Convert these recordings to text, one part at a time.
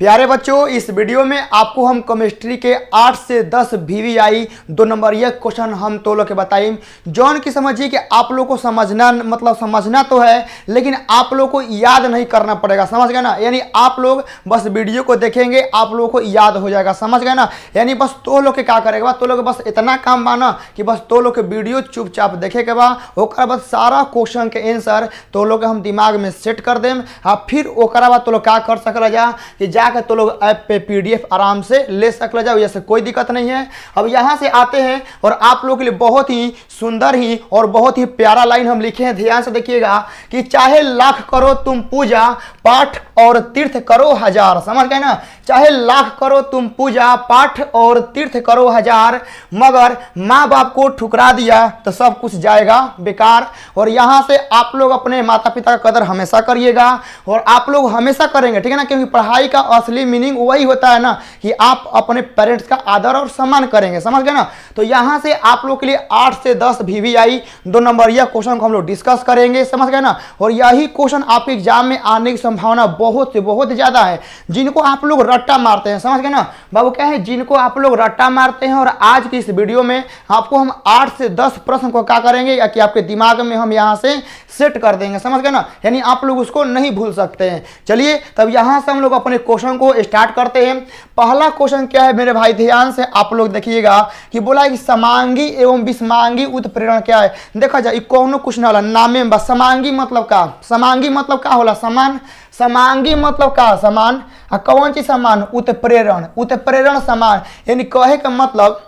प्यारे बच्चों, इस वीडियो में आपको हम केमिस्ट्री के 8 से 10 वीवीआई 2 नंबर यह क्वेश्चन हम तो लोग के बताइए जौन की समझिए कि आप लोग को समझना तो है, लेकिन आप लोग को याद नहीं करना पड़ेगा। समझ गए ना? यानी आप लोग बस वीडियो को देखेंगे, आप लोगों को याद हो जाएगा। समझ गए ना? यानी बस तो लोग के क्या करेगा, तो लोग बस इतना काम बाना कि बस तो लोग के वीडियो चुपचाप देखे के बाद ओकरा बाद सारा क्वेश्चन के आंसर तो लोग हम दिमाग में सेट कर देम। फिर ओकरा बाद तो लोग क्या कर सकल जा कि जाकर तो लोग ऐप पे पीडीएफ आराम से ले सकल जाओ, जैसे कोई दिक्कत नहीं है। अब यहाँ से आते हैं और आप लोगों के लिए बहुत ही सुंदर ही और बहुत ही प्यारा लाइन हम लिखे हैं, ध्यान से देखिएगा कि चाहे लाख करो तुम पूजा पाठ और तीर्थ करो हजार। समझ गए ना? चाहे लाख करो तुम पूजा पाठ और तीर्थ करो हजार, मगर माँ बाप को ठुकरा दिया तो सब कुछ जाएगा बेकार। और यहाँ से आप लोग अपने माता पिता का कदर हमेशा करिएगा और आप लोग हमेशा करेंगे, ठीक है ना? क्योंकि पढ़ाई का असली मीनिंग वही होता है ना कि आप अपने पेरेंट्स का आदर और सम्मान करेंगे। समझ गए ना? तो यहाँ से आप लोग के लिए 8 से 10 वीवीआई 2 नंबर यह क्वेश्चन को हम लोग डिस्कस करेंगे। समझ गए ना? और यही क्वेश्चन आपके एग्जाम में आने की संभावना बहुत से बहुत ज्यादा है। जिनको आप लोग रट्टा मारते हैं, समझ गए ना बाबू, क्या है, जिनको आप लोग रट्टा मारते हैं। और आज की इस वीडियो में आपको हम 8 से 10 प्रश्न को क्या करेंगे या कि आपके दिमाग में हम यहाँ से सेट कर देंगे। समझ गए ना? यानी आप लोग उसको नहीं भूल सकते हैं। चलिए तब यहाँ से हम लोग अपने क्वेश्चन को स्टार्ट करते हैं। पहला क्वेश्चन क्या है मेरे भाई, ध्यान से आप लोग देखिएगा कि बोला है कि समांगी एवं विषमांगी उत्प्रेरण क्या है। देखा जाए कोनो कुछ ना होला, नामे में बस समांगी मतलब का, समांगी मतलब का होला समान, समांगी मतलब का समान, कौन चीज समान, उत्प्रेरण, उत्प्रेरण समान। यानी कहे का मतलब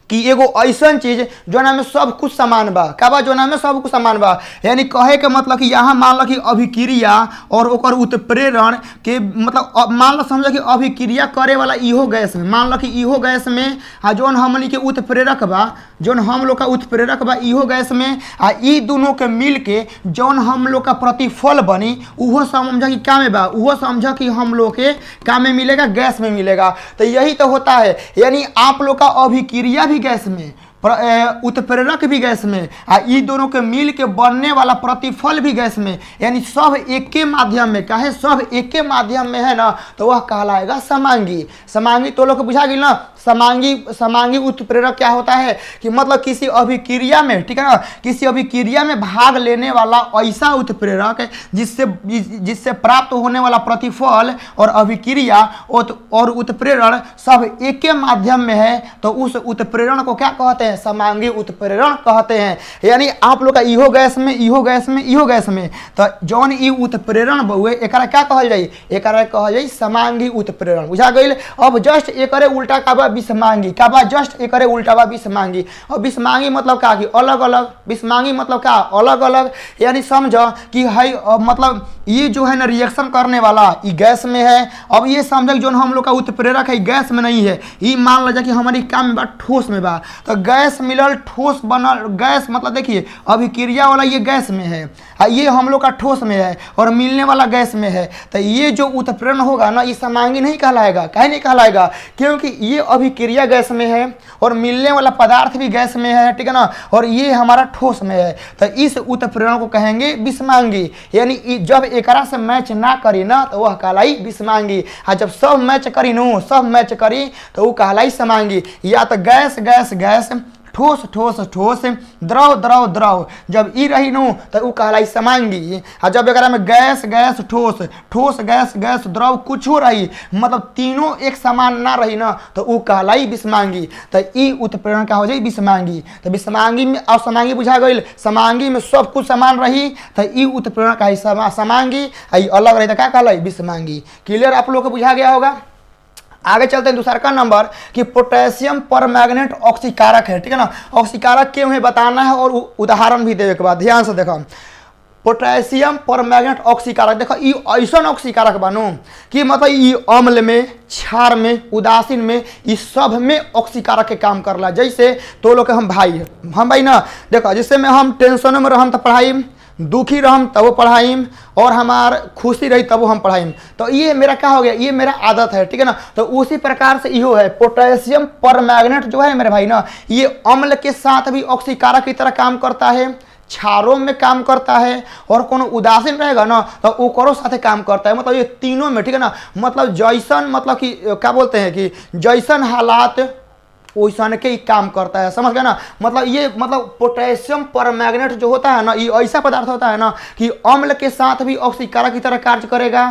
कि एगो ऐसा चीज जोना में सब कुछ समान बा, का बा, जोना में सब कुछ समान बा। यानी कहे के मतलब कि यहाँ मान लो कि अभिक्रिया और ओकर उत्प्रेरण के मतलब मान लो समझो कि अभिक्रिया करे वाला इहो गैस में, मान लो कि इहो गैस में जोन हमनी के उत्प्रेरक बा, जोन हम लोग का उत्प्रेरक बा इहो गैस में, ई दोनों के मिल के जौन हम लोग का प्रतिफल बनी उहो समझा कि क्या में बा, उहो समझा कि हम लोग के क्या में मिलेगा, गैस में मिलेगा। तो यही तो होता है। यानी आप लोग का अभिक्रिया भी गैस में, उत्प्रेरक भी गैस में, ई दोनों के मिल के बनने वाला प्रतिफल भी गैस में, यानी सब एक के माध्यम में, कहे सब एक के माध्यम में है ना, तो वह कहलाएगा समांगी। समांगी तो लोग को बुझा गई ना? समांगी उत्प्रेरक क्या होता है कि मतलब किसी अभिक्रिया में, ठीक है ना, किसी अभिक्रिया में भाग लेने वाला ऐसा उत्प्रेरक जिससे प्राप्त होने वाला प्रतिफल और अभिक्रिया और उत्प्रेरण सब एक के माध्यम में है, तो उस उत्प्रेरण को क्या कहते हैं, समांगी उत्प्रेरण कहते हैं। यानी आप लोग का इहो गैस में, इहो गैस में, इहो गैस में, तो जौन ई उत्प्रेरण बहुए एकरा क्या कहल जाई, एकरा कहल जाई समांगी उत्प्रेरण। बुझा गइल? अब जस्ट एकरे उल्टा का बा विषमांगी, का बा जस्ट एकरे उल्टा बा विषमांगी। और विषमांगी मतलब का कि अलग अलग, विषमांगी मतलब का अलग अलग। यानी समझो कि है मतलब ये जो है ना रिएक्शन करने वाला ये गैस में है। अब ये समझो जो हम लोग का उत्प्रेरक है गैस में नहीं है, ये मान लो कि हमारी काम में बा ठोस में बा, तो गैस मिलल ठोस बनल, गैस मतलब देखिए अभिक्रिया वाला ये गैस में है, ये हम लोग का ठोस में है और मिलने वाला गैस में है। तो ये जो उत्प्रेरण होगा ना ये समांगी नहीं कहलाएगा। काहे नहीं कहलाएगा? क्योंकि ये अभिक्रिया गैस में है और मिलने वाला पदार्थ भी गैस में है, ठीक है ना, और ये हमारा ठोस में है, तो इस उत्प्रेरण को कहेंगे विषमांगी। यानी जब एकरा से मैच ना करी ना तो वह कहलाई विषमांगी, और जब सब मैच करी नो, सब मैच करी तो वो कहलाई समांगी। या तो गैस गैस गैस, ठोस ठोस ठोस, द्रव द्रव द्रव, जब ई रही नो तो वो कहलाई समांगी। और जब एकरा में गैस गैस ठोस, ठोस गैस गैस द्रव कुछ हो रही, मतलब तीनों एक समान ना रही ना, तो वो कहलाई विषमांगी। तो ई उत्प्रेरण का हो जाए विषमांगी। तो विषमांगी में और समांगी बुझा गई, समांगी में सब कुछ समान रही तो ई उत्प्रेरण का समांगी, अलग रही तो क्या कहलाई विषमांगी। क्लियर? आप लोग को बुझा गया होगा। आगे चलते हैं दूसरा का नंबर कि पोटेशियम परमैंगनेट ऑक्सीकारक है, ठीक है ना। ऑक्सीकारक क्यों है बताना है और उदाहरण भी देवे के बाद ध्यान से देखो। पोटेशियम परमैंगनेट ऑक्सीकारक, देखो ये ऐसा ऑक्सीकारक बानो कि मतलब ये अम्ल में, क्षार में, उदासीन में, इस सब में ऑक्सीकारक के काम करला। जैसे तो लोग हम भाई ना, देखो जिससे में हम टेंशन में रहम तो पढ़ाई, दुखी रहम तब वो पढ़ाइम, और हमार खुशी रही तब वो हम पढ़ाइम। तो ये मेरा क्या हो गया, ये मेरा आदत है, ठीक है ना। तो उसी प्रकार से इहो है पोटेशियम परमैंगनेट जो है मेरे भाई ना, ये अम्ल के साथ भी ऑक्सीकारक की तरह काम करता है, क्षारों में काम करता है, और कोनो उदासीन रहेगा ना तो ओकरो साथे काम करता है। मतलब ये तीनों में, ठीक है ना, मतलब जैसन, मतलब कि क्या बोलते हैं कि जैसन हालात वैसन के ही काम करता है, समझ गए ना। मतलब ये, मतलब पोटेशियम परमैंगनेट जो होता है ना, ये ऐसा पदार्थ होता है ना कि अम्ल के साथ भी ऑक्सीकारक की तरह कार्य करेगा,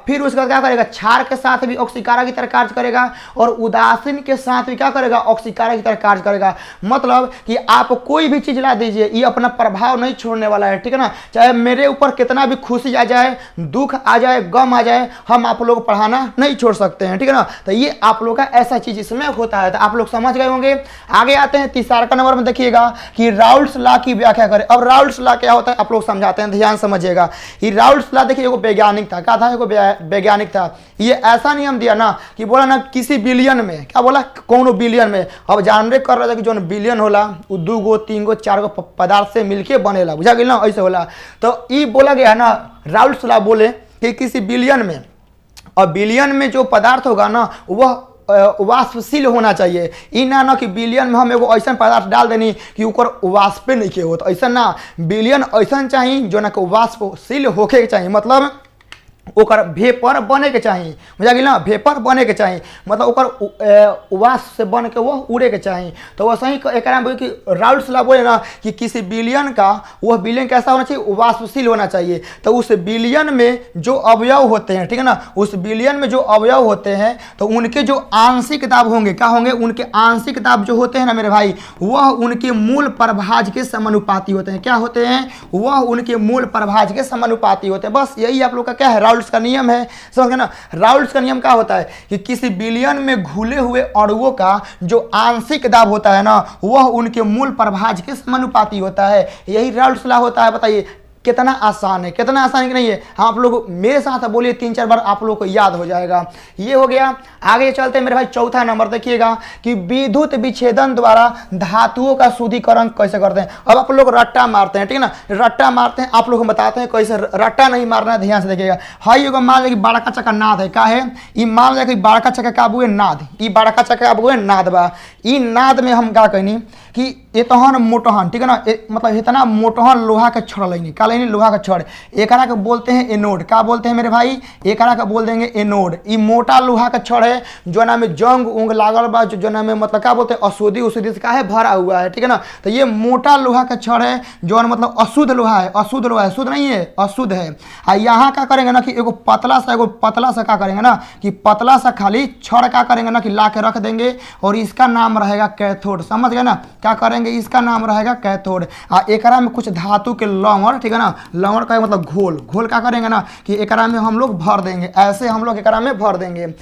फिर उसके बाद क्या करेगा, क्षार के साथ भी ऑक्सीकारक की तरह कार्य करेगा, और उदासीन के साथ भी क्या करेगा, ऑक्सीकारक की तरह कार्य करेगा। मतलब कि आप कोई भी चीज ला दीजिए, ये अपना प्रभाव नहीं छोड़ने वाला है, ठीक है ना। चाहे मेरे ऊपर कितना भी खुशी आ जाए, दुख आ जाए, गम आ जाए, हम आप लोग पढ़ाना नहीं छोड़ सकते हैं, ठीक है ना। तो ये आप लोग का ऐसा चीज इसमें होता है, तो आप लोग समझ गए होंगे। आगे आते हैं तीसरा का नंबर में, देखिएगा कि राउल्ट्स लॉ की व्याख्या करें। अब राउल्ट्स लॉ क्या होता है आप लोग समझाते हैं, ध्यान समझिएगा। ये राउल्ट्स लॉ देखिए, एगो वैज्ञानिक था, क्या था, एगो वैज्ञानिक था। ये ऐसा नियम दिया ना कि बोला ना किसी बिलियन में, क्या बोला, कौन बिलियन में, अब जानबे कर रहे थे कि जो बिलियन होला वो 2 गो 3 गो 4 गो पदार्थ से मिलके बनेला, बुझा गया ना, ऐसे होला। तो ये बोला गया ना, राउल्ट्स लॉ बोले कि किसी बिलियन में, और बिलियन में जो पदार्थ होगा ना वह वाष्पशील होना चाहिए। ई ना कि बिलियन में हम एगो ऐसा पदार्थ डाल देनी कि ऊपर वाष्प नहीं के हो, तो ऐसा ना, बिलियन ऐसा चाहिए जो ना कि वाष्पशील होके के चाहिए, मतलब ओकर भेपर बने के चाहिए, बुझा गया ना, भेपर बने के चाहिए, मतलब ओकर वाष्प से बन के वो उड़े के चाहिए। तो वैसे ही एक कि राउल्ट्स लॉ बोले ना कि किसी बिलियन का, वह बिलियन कैसा होना चाहिए, वाष्पशील होना चाहिए। तो उस बिलियन में जो अवयव होते हैं, ठीक है ना, उस बिलियन में जो अवयव होते हैं तो उनके जो आंशिक दाब होंगे, क्या होंगे, उनके आंशिक दाब जो होते हैं ना मेरे भाई, वह उनके मूल प्रभाज के समानुपाती होते हैं। क्या होते हैं, वह उनके मूल प्रभाज के समानुपाती होते हैं। बस यही आप लोग का क्या है, राउल्ट्स का नियम है, समझ गए ना। राउल्ट्स का नियम क्या होता है कि किसी बिलियन में घुले हुए अणुओं का जो आंशिक दाब होता है ना, वह उनके मूल प्रभाज के समानुपाती होता है। यही राउल्ट्स लॉ होता है। बताइए कितना आसान है, कितना आसान कि नहीं है। हाँ, आप लोग मेरे साथ बोलिए 3-4 बार, आप लोग को याद हो जाएगा। ये हो गया। आगे चलते हैं मेरे भाई, चौथा नंबर देखिएगा कि विद्युत विच्छेदन द्वारा धातुओं का शुद्धिकरण कैसे करते हैं। अब आप लोग रट्टा मारते हैं, ठीक है ना, रट्टा मारते हैं, आप लोग को बताते हैं कैसे। रट्टा नहीं मारना है, ध्यान से देखिएगा। हाई एगो मान लीजिए बड़का चक्का नाद है, का है, ई मान लीजिए बड़का चक्का का बुए नाद, ई बड़का चक्का का बुए नाद बा। ई नाद में हम क्या कहनी कि इतहन मोटहन, ठीक है ना, मतलब इतना मोटहन लोहा के छड़ लेनी, का लेनी, लोहा का छड़, एकरा के बोलते हैं एनोड। क्या बोलते हैं मेरे भाई, एकरा के बोल देंगे एनोड। ई मोटा लोहा का छड़ है जो ना में जंग उंग लागल बा, जो ना में मतलब क्या बोलते हैं अशुद्धि उशुद्धि से का है भरा हुआ है, ठीक है ना। तो ये मोटा लोहा का छड़ है जो मतलब अशुद्ध लोहा है, अशुद्ध लोहा है, शुद्ध नहीं है, अशुद्ध है। और यहाँ क्या करेंगे ना कि एगो पतला सा क्या करेंगे ना कि पतला सा खाली छड़ क्या करेंगे ना कि ला के रख देंगे, और इसका नाम रहेगा कैथोड। समझ गए ना, क्या करेंगे, इसका नाम रहेगा कैथोड। एकरा में कुछ धातु के लवण, ठीक है ना, लवण का मतलब घोल, घोल क्या करेंगे ना कि एकरा में हम लोग भर देंगे, ऐसे हम लोग एकरा में भर देंगे।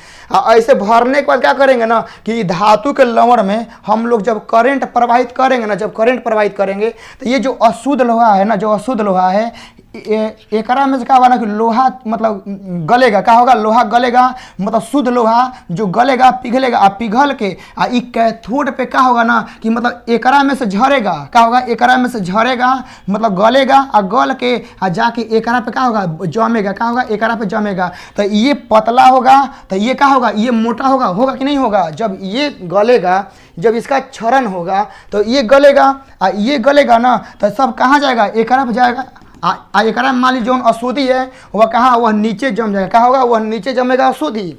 ऐसे भरने के बाद क्या करेंगे ना कि धातु के लवण में हम लोग जब करंट प्रवाहित करेंगे ना, जब करंट प्रवाहित करेंगे तो ये जो अशुद्ध लोहा है ना, जो अशुद्ध लोहा है, एकरा में से क्या होगा ना कि लोहा मतलब गलेगा, क्या होगा, लोहा गलेगा, मतलब शुद्ध लोहा जो गलेगा, पिघलेगा, और पिघल के ई कैथोड पे क्या होगा ना कि मतलब एकरा में से झरेगा, क्या होगा, एकरा में से झरेगा, मतलब गलेगा, और गल के जाके एकरा पे क्या होगा, जमेगा, क्या होगा, एकरा पे जमेगा। तो ये पतला होगा, तो ये क्या होगा, ये मोटा होगा, होगा कि नहीं होगा। जब ये गलेगा, जब इसका क्षरण होगा तो ये गलेगा, और ये गलेगा ना तो सब कहाँ जाएगा, एकरा पे जाएगा। एकरा मान लीजिए जौन अशुद्धि है वह कहाँ, वह नीचे जम जाएगा, क्या होगा, वह नीचे जमेगा अशुद्धि।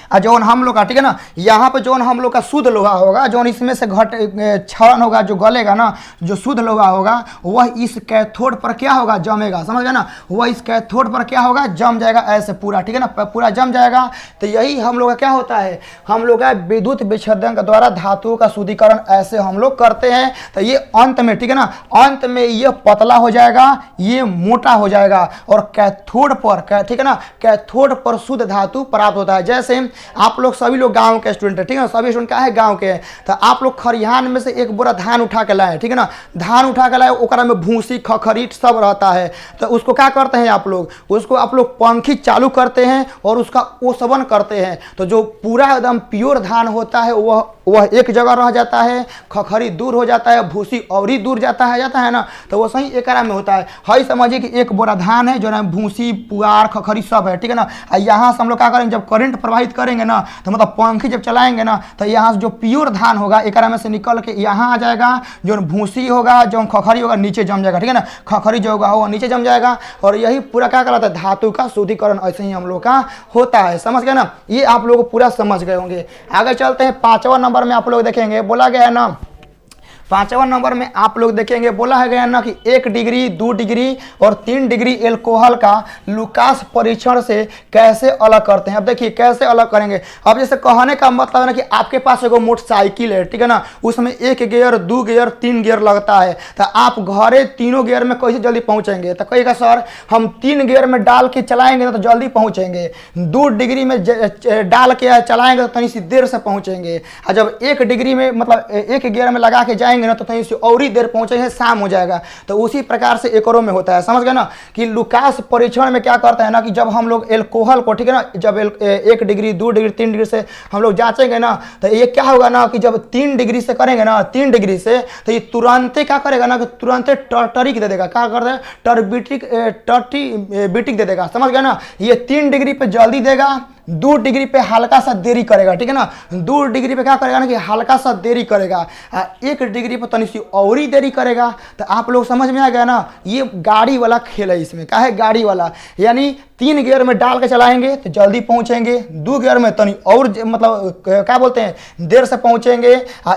और जौन हम लोग का, ठीक है ना, यहाँ पे जौन हम लोग का शुद्ध लोहा होगा, जौन इसमें से क्षरण होगा, जो गलेगा ना, जो शुद्ध लोहा होगा, वह इस कैथोड पर क्या होगा, जमेगा। समझ गए ना, वह इस कैथोड पर क्या होगा, जम जाएगा ऐसे पूरा, ठीक है ना, पूरा जम जाएगा। तो यही हम लोग का क्या होता है, हम लोग का विद्युत विच्छेदन के द्वारा धातुओं का शुद्धिकरण ऐसे हम लोग करते हैं। तो ये अंत में, ठीक है ना, अंत में ये पतला हो जाएगा, ये मोटा हो जाएगा, और कैथोड पर, ठीक है ना, कैथोड पर शुद्ध धातु प्राप्त होता है। जैसे आप लोग सभी लोग गांव के स्टूडेंट है, ठीक है ना, सभी स्टूडेंट क्या है, गांव के हैं। तो आप लोग खरिहान में से एक बोरा धान उठा के लाए, ठीक है ना, धान उठा के लाए, ओकरा में भूसी खखरीट सब रहता है। तो उसको क्या करते हैं आप लोग, उसको आप लोग पंखी चालू करते हैं और उसका ओसवन करते हैं। तो जो पूरा एकदम प्योर धान होता है वह एक जगह रह जाता है, खखरी दूर हो जाता है, भूसी और ही दूर जाता है ना। तो वो सही एकरा में होता है। हई समझिए कि एक बोरा धान है जो ना भूसी पुआर खखरी सब है, ठीक है ना। यहाँ से हम लोग क्या करेंगे, जब करंट प्रवाहित करें करेंगे ना तो मतलब पंखी जब चलाएंगे ना तो यहाँ से जो प्योर धान होगा एक में से निकल के यहाँ आ जाएगा, जो भूसी होगा जो खखरी होगा नीचे जम जाएगा, ठीक है ना, खखरी जो होगा वो नीचे जम जाएगा और यही पूरा क्या कहलाता है धातु का शुद्धिकरण। ऐसे ही हम लोग का होता है, समझ गए ना, ये आप लोग पूरा समझ गए होंगे। आगे चलते हैं 5वां नंबर में आप लोग देखेंगे, बोला गया है ना 5वां नंबर में आप लोग देखेंगे बोला है गया ना कि 1 डिग्री 2 डिग्री और 3 डिग्री एल्कोहल का लुकास परीक्षण से कैसे अलग करते हैं। अब देखिए कैसे अलग करेंगे। अब जैसे कहने का मतलब है ना कि आपके पास एगो मोटरसाइकिल है, ठीक है ना, उसमें 1 गियर 2 गियर 3 गियर लगता है, तो आप घरे तीनों गियर में कैसे जल्दी पहुंचेंगे। तो कहेगा सर हम 3 गियर में डाल के चलाएंगे तो जल्दी पहुंचेंगे, 2 डिग्री में डाल के चलाएंगे तो थोड़ी सी देर से पहुंचेंगे, और जब 1 डिग्री में मतलब 1 गियर में लगा के जाएंगे ना तो कहीं से और ही देर पहुंचेंगे, शाम हो जाएगा। तो उसी प्रकार से एकरों में होता है, समझ गए ना, कि लुकास परीक्षण में क्या करता है ना कि जब हम लोग एल्कोहल को, ठीक है ना, जब 1 डिग्री 2 डिग्री 3 डिग्री से हम लोग जांचेंगे ना तो ये क्या होगा ना कि जब 3 डिग्री से करेंगे ना, 3 डिग्री से, तो ये तुरंत क्या करेगा ना कि तुरंत टर्टरिक दे देगा, क्या करता है टर्टीबिटिक दे देगा, समझ गए ना। ये 3 डिग्री पे जल्दी देगा, 2 डिग्री पे हल्का सा देरी करेगा, ठीक है ना, 2 डिग्री पे क्या करेगा ना कि हल्का सा देरी करेगा, 1 डिग्री पे तनी सी और ही देरी करेगा। तो आप लोग समझ में आ गया ना, ये गाड़ी वाला खेल है। इसमें क्या है, गाड़ी वाला, यानी 3 गियर में डाल के चलाएंगे तो जल्दी पहुंचेंगे, 2 गियर में तनी और मतलब क्या बोलते हैं देर से पहुंचेंगे,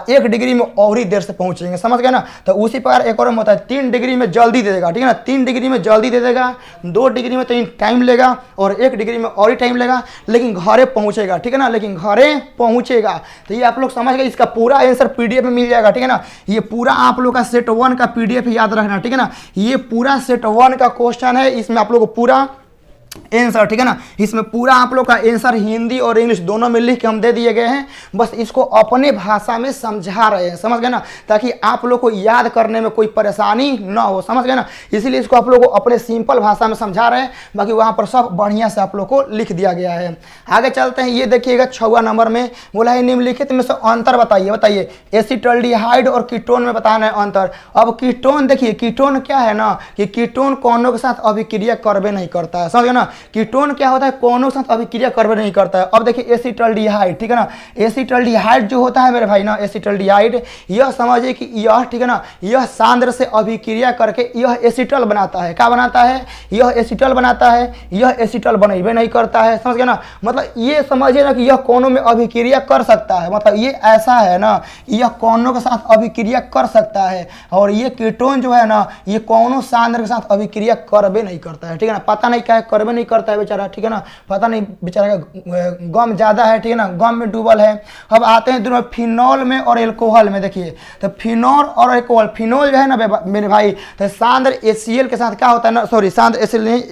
1 डिग्री में और ही देर से पहुंचेंगे, समझ गए ना। तो उसी प्रकार एक और में होता है, 3 डिग्री में जल्दी दे देगा, ठीक है ना, 3 डिग्री में जल्दी दे देगा, 2 डिग्री में तो टाइम लेगा और 1 डिग्री में और ही टाइम लेगा, लेकिन घरे पहुंचेगा, ठीक है ना, लेकिन घरे पहुंचेगा। तो ये आप लोग समझ गए, इसका पूरा आंसर पीडीएफ में मिल जाएगा, ठीक है ना। ये पूरा आप लोग का सेट 1 का पीडीएफ याद रखना, ठीक है ना, ये पूरा सेट 1 का क्वेश्चन है, इसमें आप लोग को पूरा आंसर, ठीक है ना, इसमें पूरा आप लोग का आंसर हिंदी और इंग्लिश दोनों में लिख के हम दे दिए गए हैं। बस इसको अपने भाषा में समझा रहे हैं, समझ गए ना, ताकि आप लोग को याद करने में कोई परेशानी ना हो, समझ गए ना, इसीलिए इसको आप लोग को अपने सिंपल भाषा में समझा रहे हैं। बाकी वहाँ पर सब बढ़िया से आप लोग को लिख दिया गया है। आगे चलते हैं, ये देखिएगा 6वां नंबर में बोला है निम्नलिखित में से अंतर बताइए एसिटाल्डिहाइड और कीटोन में बताना है अंतर। अब कीटोन देखिए, कीटोन क्या है ना कि कीटोन कौनों के साथ अभिक्रिया करबे नहीं करता है, समझ गए ना। कीटोन क्या होता है, कौनों के साथ अभिक्रिया करबे नहीं करता है। अब देखिए एसिटाल्डिहाइड, ठीक है ना, एसिटाल्डिहाइड जो होता है मेरे भाई ना, एसिटाल्डिहाइड यह समझिए कि यह, ठीक है ना, यह सांद्र से अभिक्रिया करके यह एसिटल बनाता है। क्या बनाता है, यह एसिटल बनाता है, यह एसिटल बनेबे नहीं करता है, समझ गए ना। मतलब ये समझिए ना कि यह कौनों में अभिक्रिया कर सकता है, मतलब ये ऐसा है ना, यह कौनों के साथ अभिक्रिया कर सकता है, और ये कीटोन जो है ना ये कौनों सांद्र के साथ अभिक्रिया करबे नहीं करता है, ठीक है ना। पता नहीं क्या है, करबे नहीं करता है बेचारा, ठीक है ना, पता नहीं बेचारा का गम ज्यादा है, ठीक है ना, गम में डूबल है। अब आते हैं दोनों फिनॉल में और एल्कोहल में। देखिए तो फिनॉल और एल्कोहल, फिनॉल जो है ना मेरे भाई तो सांद्र HCl के साथ क्या होता है ना, सॉरी सांद्र HCl नहीं,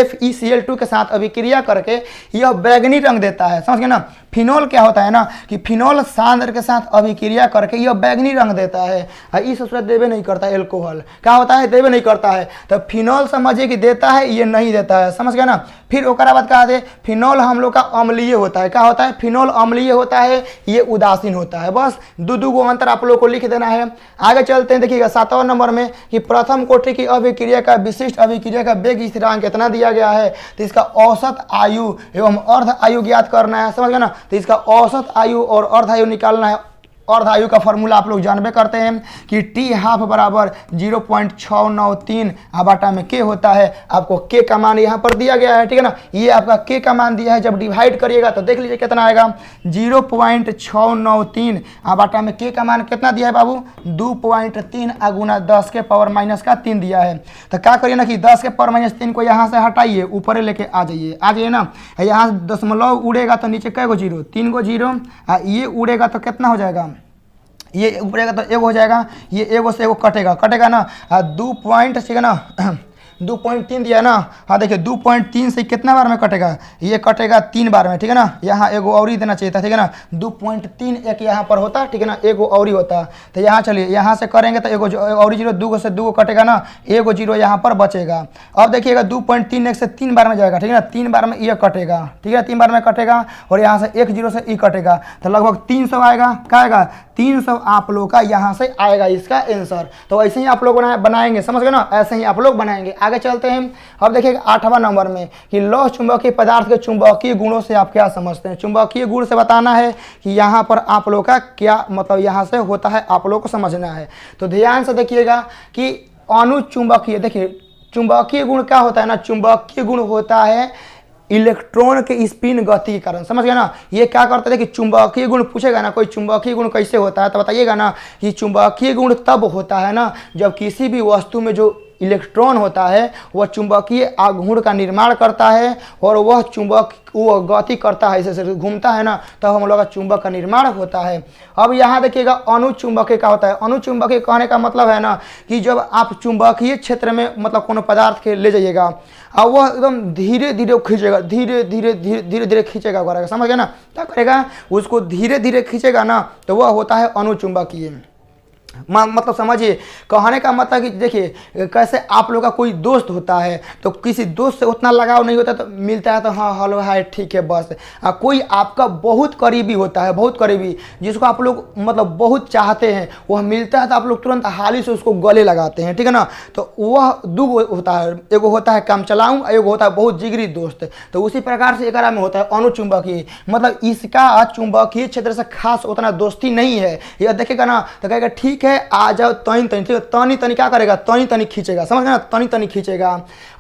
FeCl2 के साथ अभिक्रिया करके यह बैगनी रंग देता है, समझ गए ना। फिनॉल क्या होता है ना कि फिनॉल सांद्र के साथ अभिक्रिया करके यह बैगनी रंग देता है, इस सूत्र देवे नहीं करता है। एल्कोहल क्या होता है, देवे नहीं करता है। तो फिनॉल समझिए कि देता है, ये नहीं देता है, समझ गया ना। फिर ओकरा बाद कहा दे फिनॉल हम लोग का अम्लीय होता है। क्या होता है, फिनॉल अम्लीय होता है, ये उदासीन होता है। बस दो गो अंतर आप लोग को लिख देना है। आगे चलते हैं, देखिएगा 7वां नंबर में कि प्रथम कोटि की अभिक्रिया का विशिष्ट अभिक्रिया का वेग स्थिरांक कितना दिया गया है, तो इसका औसत आयु एवं अर्ध आयु ज्ञात करना है, समझ गए ना। तो इसका औसत आयु और अर्ध आयु निकालना है। अर्ध आयु का फॉर्मूला आप लोग जानबे करते हैं कि T½ बराबर 0.693 बटा में K होता है। आपको K का मान यहाँ पर दिया गया है, ठीक है ना, ये आपका K का मान दिया है। जब डिवाइड करिएगा तो देख लीजिए कितना आएगा, 0.693 बटा में K का मान कितना दिया है बाबू, 2.3 गुना 10 के पावर माइनस का 3 दिया है। तो क्या करिए ना कि 10 के पावर माइनस 3 को यहाँ से हटाइए, ऊपर लेके आ जाइए ना। यहाँ दशमलव उड़ेगा तो नीचे कै गो जीरो, 3 गो जीरो, ये उड़ेगा तो कितना हो जाएगा, ये ऊपर तो एगो हो जाएगा, ये एगो से एगो कटेगा ना, 2 पॉइंट, ठीक है ना 2.3 दिया ना। हाँ देखिए 2.3 से कितना बार में कटेगा, ये कटेगा 3 बार में, ठीक है ना। यहाँ एगो और ही देना चाहिए था, ठीक है ना, 2.3 एक यहाँ पर होता, ठीक है ना, एगो और ही होता। तो यहाँ चलिए यहाँ से करेंगे तो एगो और जीरो, 2 से 2 कटेगा ना, एगो जीरो यहाँ पर बचेगा। अब देखिएगा 2.3 एक से 3 बार में जाएगा, ठीक है ना, 3 बार में ये कटेगा, ठीक है, 3 बार में कटेगा, और यहाँ से 1 जीरो से ई कटेगा, तो लगभग 300 आएगा। क्या आएगा, 300 आप लोग का यहाँ से आएगा इसका आंसर। तो ऐसे ही आप लोग बनाएंगे, समझ गए ना, ऐसे ही आप लोग बनाएंगे। आगे चलते हैं। अब देखिए 8वां नंबर में कि लौह चुंबकीय पदार्थ के चुंबकीय गुणों से आप क्या समझते हैं। चुंबकीय गुण से बताना है कि यहाँ पर आप लोग का क्या मतलब यहाँ से होता है, आप लोग को समझना है। तो ध्यान से देखिएगा कि अनुचुंबकीय, देखिए चुंबकीय गुण क्या होता है ना, चुंबकीय गुण होता है इलेक्ट्रॉन के स्पिन गति के कारण, समझ गया ना। ये क्या करता है कि चुंबकीय गुण पूछेगा ना कोई, चुंबकीय गुण कैसे होता है तो बताइएगा ना कि चुंबकीय गुण तब होता है ना जब किसी भी वस्तु में जो इलेक्ट्रॉन होता है वह चुंबकीय आघूर्ण का निर्माण करता है और वह चुंबक वो गति करता है, ऐसे घूमता है ना, तब हम लोग का चुंबक का निर्माण होता है। अब यहाँ देखिएगा अनुचुंबकीय क्या होता है। अनुचुंबकीय कहने का मतलब है ना कि जब आप चुंबकीय क्षेत्र में मतलब कोनो पदार्थ के ले जाइएगा और वह एकदम धीरे धीरे खींचेगा, धीरे धीरे धीरे धीरे धीरे खींचेगा करेगा, समझ गया ना। क्या करेगा, उसको धीरे धीरे खींचेगा ना तो वह होता है अनुचुंबकीय। मतलब समझिए, कहने का मतलब कि देखिए कैसे आप लोग का कोई दोस्त होता है तो किसी दोस्त से उतना लगाव नहीं होता तो मिलता है तो हाँ हेलो हाय ठीक है बस। कोई आपका बहुत करीबी होता है, बहुत करीबी, जिसको आप लोग मतलब बहुत चाहते हैं, वह मिलता है तो आप लोग तुरंत हाली से उसको गले लगाते हैं, ठीक है ना। तो वह दो होता है, एगो होता है काम चलाऊँ, एगो होता है बहुत जिगरी दोस्त। तो उसी प्रकार से एक में होता है अनुचुंबकीय, मतलब इसका चुंबकीय क्षेत्र से खास उतना दोस्ती नहीं है। यह देखेगा ना तो कहेगा ठीक है आ जाओ तनी तनी, ठीक है, तनी तनी क्या करेगा, तनी तनी खींचेगा, समझ गया ना, तनी तनी खींचेगा।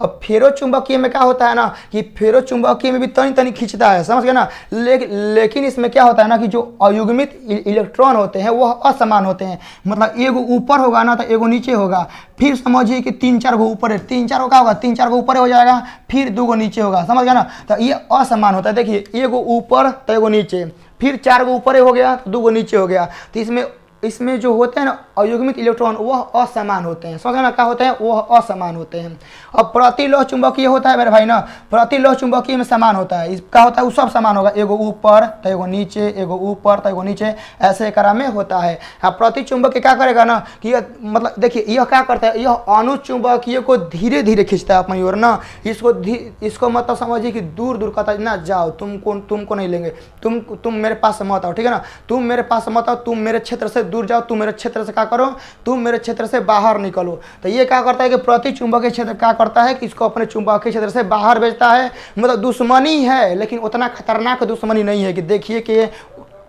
अब फेरो चुंबकीय में क्या होता है ना कि फेरो चुंबकीय में भी तनी तनी खींचता है, समझ गया ना। लेकिन इसमें क्या होता है ना कि जो अयुग्मित इलेक्ट्रॉन होते हैं वह असमान होते हैं, मतलब एगो ऊपर होगा ना तो एगो नीचे होगा। फिर समझिए कि 3-4 गो ऊपर है, 3-4 गो क्या होगा, 3-4 गो ऊपर हो जाएगा, फिर 2 गो नीचे होगा, समझ गया ना। तो ये असमान होता है। देखिए एगो ऊपर तो एगो नीचे, फिर 4 गो ऊपर हो गया तो 2 गो नीचे हो गया। तो इसमें जो होते हैं ना अयुग्मित इलेक्ट्रॉन वह असमान होते हैं, समझ ना, क्या होते हैं, वह असमान होते हैं। अब प्रतिलोह चुंबकीय होता है मेरे भाई ना, प्रतिलोह चुंबकीय में समान होता है, इसका होता है वो सब समान होगा, एगो ऊपर तो एगो नीचे, एगो ऊपर तो एगो नीचे, ऐसे करा में होता है। अब प्रति चुंबकीय क्या करेगा ना कि मतलब देखिए यह क्या करता है, यह अनुचुंबकीय को धीरे धीरे खींचता है अपनी ओर ना, इसको मतलब समझिए कि दूर दूर कहता है ना जाओ, तुमको नहीं लेंगे, तुम मेरे पास मत आओ, ठीक है ना, तुम मेरे पास मत आओ, तुम मेरे क्षेत्र से दूर जाओ, तुम मेरे क्षेत्र से क्या करो, तुम मेरे क्षेत्र से बाहर निकलो। तो ये क्या करता है कि प्रति चुंबकीय क्षेत्र क्या करता है कि इसको अपने चुंबकीय क्षेत्र से बाहर भेजता है। मतलब दुश्मनी है लेकिन उतना खतरनाक दुश्मनी नहीं है कि देखिए कि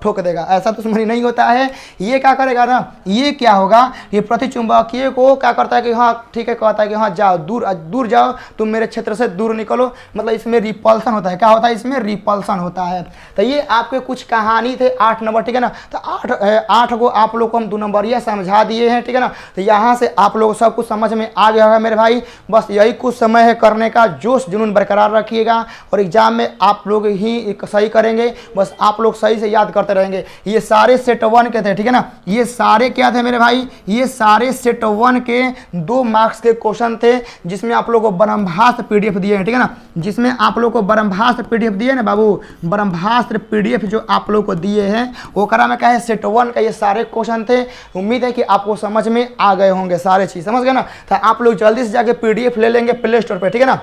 ठोक देगा, ऐसा दुश्मनी नहीं होता है। ये क्या करेगा ना, ये क्या होगा, ये प्रतिचुंबकीय को क्या करता है कि हाँ ठीक है, कहता है कि हाँ जाओ दूर जाओ, तुम मेरे क्षेत्र से दूर निकलो। मतलब इसमें रिपल्सन होता है, क्या होता है, इसमें रिपल्सन होता है। तो ये आपके कुछ कहानी थे 8 नंबर, ठीक है ना। तो 8 को आप लोग को हम 2 नंबरिया समझा दिए हैं, ठीक है ना। तो यहाँ से आप लोग सब कुछ समझ में आ गया होगा मेरे भाई। बस यही कुछ समय है करने का, जोश जुनून बरकरार रखिएगा और एग्जाम में आप लोग ही सही करेंगे। बस आप लोग सही से याद रहेंगे। ये सारे सेट 1 के थे, ठीक है ना। ये सारे क्या थे मेरे भाई, ये सारे सेट 1 के 2 मार्क्स के क्वेश्चन थे, जिसमें आप लोगों को ब्रह्मास्त्र पीडीएफ दिए हैं, ठीक है ना। जिसमें आप लोग को ब्रह्मास्त्र पीडीएफ दिए ना बाबू, ब्रह्मास्त्र पीडीएफ जो आप लोग को दिए हैं वो करा में क्या है, सेट 1 का ये सारे क्वेश्चन थे। उम्मीद है कि आपको समझ में आ गए होंगे, सारे चीज समझ गए ना। तो आप लोग जल्दी से जाके पीडीएफ ले लेंगे प्ले स्टोर पर, ठीक है ना।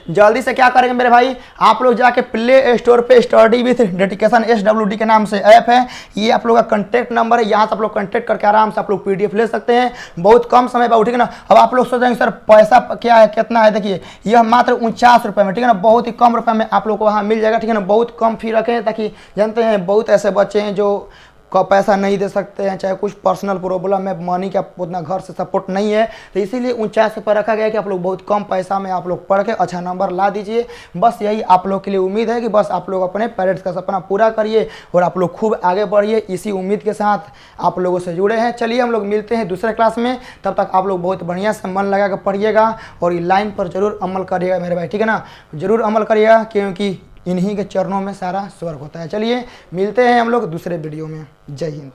जल्दी से क्या करेंगे मेरे भाई, आप लोग जाके प्ले स्टोर पे स्टडी विथ डेडिकेशन SWD के नाम से ऐप है, ये आप लोग का कॉन्टैक्ट नंबर है, यहाँ से आप लोग कॉन्टैक्ट करके आराम से आप लोग पीडीएफ ले सकते हैं, बहुत कम समय पर, ठीक है ना। अब आप लोग सोचेंगे सर पैसा क्या है, कितना है, देखिए यह मात्र 49 रुपये में, ठीक है ना, बहुत ही कम रुपये में आप लोग को वहाँ मिल जाएगा, ठीक है ना। बहुत कम फी रखें ताकि जानते हैं बहुत ऐसे बच्चे हैं जो को पैसा नहीं दे सकते हैं, चाहे कुछ पर्सनल प्रॉब्लम है, मनी का उतना घर से सपोर्ट नहीं है, तो इसीलिए 49 पर रखा गया है कि आप लोग बहुत कम पैसा में आप लोग पढ़ के अच्छा नंबर ला दीजिए। बस यही आप लोग के लिए उम्मीद है कि बस आप लोग अपने पेरेंट्स का सपना पूरा करिए और आप लोग खूब आगे बढ़िए। इसी उम्मीद के साथ आप लोगों से जुड़े हैं। चलिए हम लोग मिलते हैं दूसरे क्लास में, तब तक आप लोग बहुत बढ़िया से मन लगा कर पढ़िएगा और ये लाइन पर जरूर अमल करिएगा मेरे भाई, ठीक है ना, जरूर अमल करिएगा, क्योंकि इन्हीं के चरणों में सारा स्वर्ग होता है। चलिए मिलते हैं हम लोग दूसरे वीडियो में। जय हिंद।